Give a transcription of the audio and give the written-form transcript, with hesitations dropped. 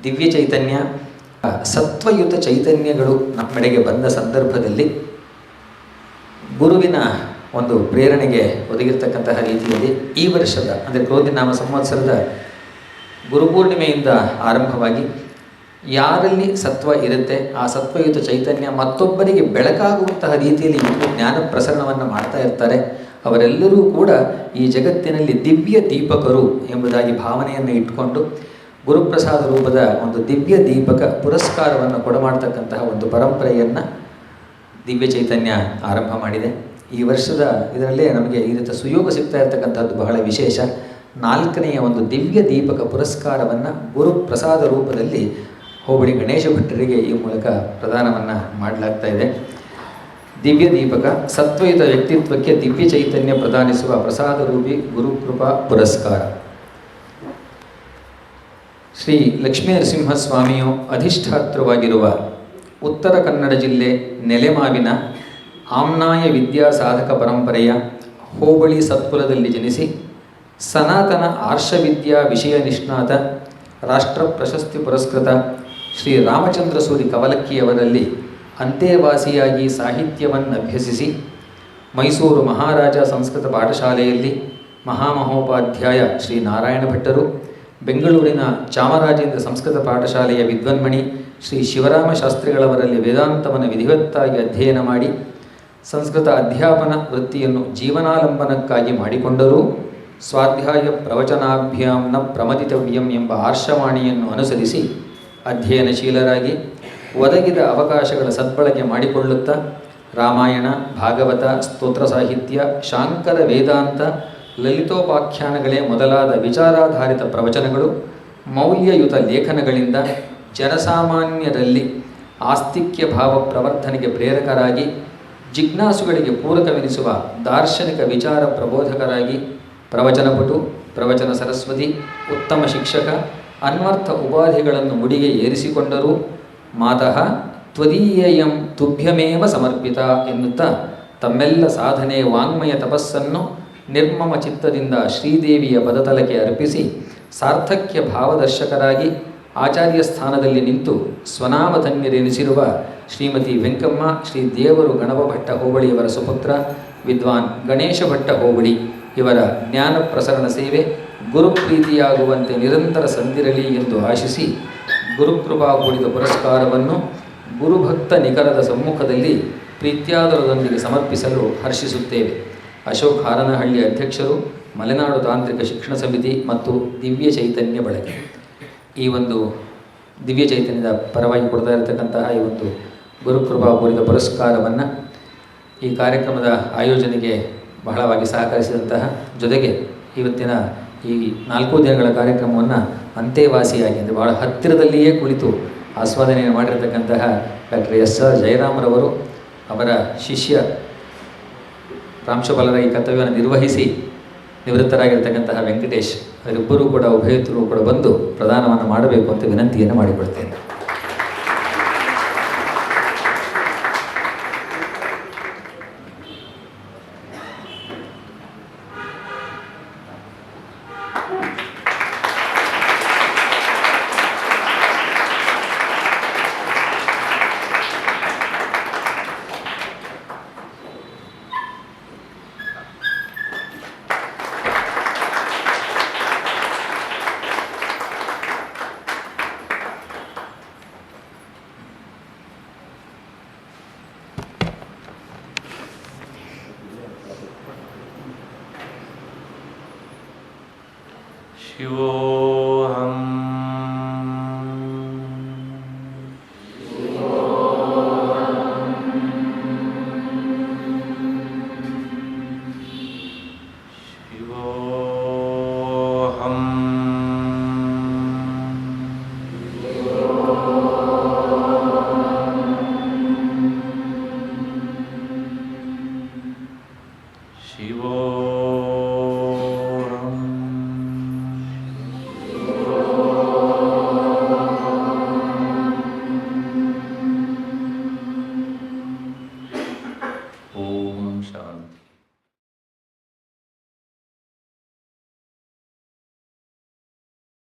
ದಿವ್ಯ ಚೈತನ್ಯ, ಸತ್ವಯುತ ಚೈತನ್ಯಗಳು ನಮ್ಮೆಡೆಗೆ ಬಂದ ಸಂದರ್ಭದಲ್ಲಿ ಗುರುವಿನ ಒಂದು ಪ್ರೇರಣೆಗೆ ಒದಗಿರ್ತಕ್ಕಂತಹ ರೀತಿಯಲ್ಲಿ ಈ ವರ್ಷದ ಅಂದರೆ ಕ್ರೋಧಿ ನಾಮ ಸಂವತ್ಸರದ ಗುರುಪೂರ್ಣಿಮೆಯಿಂದ ಆರಂಭವಾಗಿ ಯಾರಲ್ಲಿ ಸತ್ವ ಇರುತ್ತೆ ಆ ಸತ್ವಯುತ ಚೈತನ್ಯ ಮತ್ತೊಬ್ಬರಿಗೆ ಬೆಳಕಾಗುವಂತಹ ರೀತಿಯಲ್ಲಿ ಜ್ಞಾನ ಪ್ರಸರಣವನ್ನು ಮಾಡ್ತಾ ಇರ್ತಾರೆ. ಅವರೆಲ್ಲರೂ ಕೂಡ ಈ ಜಗತ್ತಿನಲ್ಲಿ ದಿವ್ಯ ದೀಪಕರು ಎಂಬುದಾಗಿ ಭಾವನೆಯನ್ನು ಇಟ್ಕೊಂಡು ಗುರುಪ್ರಸಾದ ರೂಪದ ಒಂದು ದಿವ್ಯ ದೀಪಕ ಪುರಸ್ಕಾರವನ್ನು ಕೊಡಮಾಡ್ತಕ್ಕಂತಹ ಒಂದು ಪರಂಪರೆಯನ್ನು ದಿವ್ಯ ಚೈತನ್ಯ ಆರಂಭ ಮಾಡಿದೆ. ಈ ವರ್ಷದ ಇದರಲ್ಲೇ ನಮಗೆ ಈ ರೀತಿಯ ಸುಯೋಗ ಸಿಗ್ತಾ ಇರತಕ್ಕಂಥದ್ದು ಬಹಳ ವಿಶೇಷ. 4ನೆಯ ಒಂದು ದಿವ್ಯ ದೀಪಕ ಪುರಸ್ಕಾರವನ್ನು ಗುರುಪ್ರಸಾದ ರೂಪದಲ್ಲಿ ಹೋಬಳಿ ಗಣೇಶ ಭಟ್ಟರಿಗೆ ಈ ಮೂಲಕ ಪ್ರದಾನವನ್ನು ಮಾಡಲಾಗ್ತಾ ಇದೆ. ದಿವ್ಯ ದೀಪಕ ಸತ್ವಯುತ ವ್ಯಕ್ತಿತ್ವಕ್ಕೆ ದಿವ್ಯ ಚೈತನ್ಯ ಪ್ರದಾನಿಸುವ ಪ್ರಸಾದ ರೂಪಿ ಗುರುಕೃಪಾ ಪುರಸ್ಕಾರ. ಶ್ರೀ ಲಕ್ಷ್ಮೀ ನರಸಿಂಹಸ್ವಾಮಿಯು ಅಧಿಷ್ಠಾತ್ರವಾಗಿರುವ ಉತ್ತರ ಕನ್ನಡ ಜಿಲ್ಲೆ ನೆಲೆಮಾವಿನ ಆಮ್ನಾಯ ವಿದ್ಯಾ ಸಾಧಕ ಪರಂಪರೆಯ ಹೋಬಳಿ ಸತ್ಕುಲದಲ್ಲಿ ಜನಿಸಿ ಸನಾತನ ಆರ್ಷವಿದ್ಯಾ ವಿಷಯ ನಿಷ್ಣಾತ ರಾಷ್ಟ್ರ ಪ್ರಶಸ್ತಿ ಪುರಸ್ಕೃತ ಶ್ರೀ ರಾಮಚಂದ್ರ ಸೂರಿ ಕವಲಕ್ಕಿಯವರಲ್ಲಿ ಅಂತೇವಾಸಿಯಾಗಿ ಸಾಹಿತ್ಯವನ್ನು ಅಭ್ಯಸಿಸಿ ಮೈಸೂರು ಮಹಾರಾಜ ಸಂಸ್ಕೃತ ಪಾಠಶಾಲೆಯಲ್ಲಿ ಮಹಾಮಹೋಪಾಧ್ಯಾಯ ಶ್ರೀ ನಾರಾಯಣ ಭಟ್ಟರು, ಬೆಂಗಳೂರಿನ ಚಾಮರಾಜೇಂದ್ರ ಸಂಸ್ಕೃತ ಪಾಠಶಾಲೆಯ ವಿದ್ವನ್ಮಣಿ ಶ್ರೀ ಶಿವರಾಮ ಶಾಸ್ತ್ರಿಗಳವರಲ್ಲಿ ವೇದಾಂತವನ್ನು ವಿಧಿವತ್ತಾಗಿ ಅಧ್ಯಯನ ಮಾಡಿ ಸಂಸ್ಕೃತ ಅಧ್ಯಾಪನ ವೃತ್ತಿಯನ್ನು ಜೀವನಾಲಂಬನಕ್ಕಾಗಿ ಮಾಡಿಕೊಂಡರೂ ಸ್ವಾಧ್ಯಾಯ ಪ್ರವಚನಾಭ್ಯಾಮ್ನ ಪ್ರಮದಿತವ್ಯಂ ಎಂಬ ಆರ್ಷವಾಣಿಯನ್ನು ಅನುಸರಿಸಿ ಅಧ್ಯಯನಶೀಲರಾಗಿ ಒದಗಿದ ಅವಕಾಶಗಳ ಸದ್ಬಳಕೆ ಮಾಡಿಕೊಳ್ಳುತ್ತಾ ರಾಮಾಯಣ, ಭಾಗವತ, ಸ್ತೋತ್ರ ಸಾಹಿತ್ಯ, ಶಾಂಕರ ವೇದಾಂತ, ಲಲಿತೋಪಾಖ್ಯಾನಗಳೇ ಮೊದಲಾದ ವಿಚಾರಾಧಾರಿತ ಪ್ರವಚನಗಳು, ಮೌಲ್ಯಯುತ ಲೇಖನಗಳಿಂದ ಜನಸಾಮಾನ್ಯರಲ್ಲಿ ಆಸ್ತಿಕ್ಯ ಭಾವ ಪ್ರವರ್ಧನೆಗೆ ಪ್ರೇರಕರಾಗಿ ಜಿಜ್ಞಾಸುಗಳಿಗೆ ಪೂರಕವೆನಿಸುವ ದಾರ್ಶನಿಕ ವಿಚಾರ ಪ್ರಬೋಧಕರಾಗಿ ಪ್ರವಚನಪಟು, ಪ್ರವಚನ ಸರಸ್ವತಿ, ಉತ್ತಮ ಶಿಕ್ಷಕ, ಅನ್ವರ್ಥ ಉಪಾಧಿಗಳನ್ನು ಮುಡಿಗೆ ಏರಿಸಿಕೊಂಡರೂ ಮಾತಃ ತ್ವದೀಯಂ ತುಭ್ಯಮೇವ ಸಮರ್ಪಿತ ಎನ್ನುತ್ತಾ ತಮ್ಮೆಲ್ಲ ಸಾಧನೆ ವಾಂಗ್ಮಯ ತಪಸ್ಸನ್ನು ನಿರ್ಮಮ ಚಿತ್ತದಿಂದ ಶ್ರೀದೇವಿಯ ಪದತಲಕ್ಕೆ ಅರ್ಪಿಸಿ ಸಾರ್ಥಕ್ಯ ಭಾವದರ್ಶಕರಾಗಿ ಆಚಾರ್ಯ ಸ್ಥಾನದಲ್ಲಿ ನಿಂತು ಸ್ವನಾಮಧನ್ಯರೆನಿಸಿರುವ ಶ್ರೀಮತಿ ವೆಂಕಮ್ಮ ಶ್ರೀ ದೇವರು ಗಣಪ ಭಟ್ಟ ಹೋಬಳಿಯವರ ಸುಪುತ್ರ ವಿದ್ವಾನ್ ಗಣೇಶ ಭಟ್ಟ ಹೋಬಳಿ ಇವರ ಜ್ಞಾನ ಪ್ರಸರಣ ಸೇವೆ ಗುರುಪ್ರೀತಿಯಾಗುವಂತೆ ನಿರಂತರ ಸಂದಿರಲಿ ಎಂದು ಆಶಿಸಿ ಗುರುಕೃಪಾ ಕೂಡಿದ ಪುರಸ್ಕಾರವನ್ನು ಗುರುಭಕ್ತ ನಿಖರದ ಸಮ್ಮುಖದಲ್ಲಿ ಪ್ರೀತ್ಯಾದರದೊಂದಿಗೆ ಸಮರ್ಪಿಸಲು ಹರ್ಷಿಸುತ್ತೇವೆ. ಅಶೋಕ್ ಹಾರನಹಳ್ಳಿ ಅಧ್ಯಕ್ಷರು, ಮಲೆನಾಡು ತಾಂತ್ರಿಕ ಶಿಕ್ಷಣ ಸಮಿತಿ ಮತ್ತು ದಿವ್ಯ ಚೈತನ್ಯ ಬಳಕೆ. ಈ ಒಂದು ದಿವ್ಯ ಚೈತನ್ಯದ ಪರವಾಗಿ ಕೊಡ್ತಾ ಇರತಕ್ಕಂತಹ ಈ ಒಂದು ಗುರುಕೃಪಾಪೂರಿತ ಪುರಸ್ಕಾರವನ್ನು ಈ ಕಾರ್ಯಕ್ರಮದ ಆಯೋಜನೆಗೆ ಬಹಳವಾಗಿ ಸಹಕರಿಸಿದಂತಹ ಜೊತೆಗೆ ಇವತ್ತಿನ ಈ 4 ದಿನಗಳ ಕಾರ್ಯಕ್ರಮವನ್ನು ಅಂತೇವಾಸಿಯಾಗಿ ಅಂದರೆ ಬಹಳ ಹತ್ತಿರದಲ್ಲಿಯೇ ಕುಳಿತು ಆಸ್ವಾದನೆಯನ್ನು ಮಾಡಿರತಕ್ಕಂತಹ ಡಾಕ್ಟರ್ ಎಸ್.ಆರ್. ಜಯರಾಮರವರು, ಅವರ ಶಿಷ್ಯ ಪ್ರಾಂಶುಪಾಲರ ಈ ಕರ್ತವ್ಯವನ್ನು ನಿರ್ವಹಿಸಿ ನಿವೃತ್ತರಾಗಿರ್ತಕ್ಕಂತಹ ವೆಂಕಟೇಶ್, ಅವರಿಬ್ಬರೂ ಕೂಡ ಉಭಯತರು ಕೂಡ ಬಂದು ಪ್ರದಾನವನ್ನು ಮಾಡಬೇಕು ಅಂತ ವಿನಂತಿಯನ್ನು ಮಾಡಿಕೊಳ್ತೇನೆ. ಶಿವೋಹಂ ಶಿವೋಹಂ ಶಿವೋಹಂ ಓಂ ಶಾಂತಿ.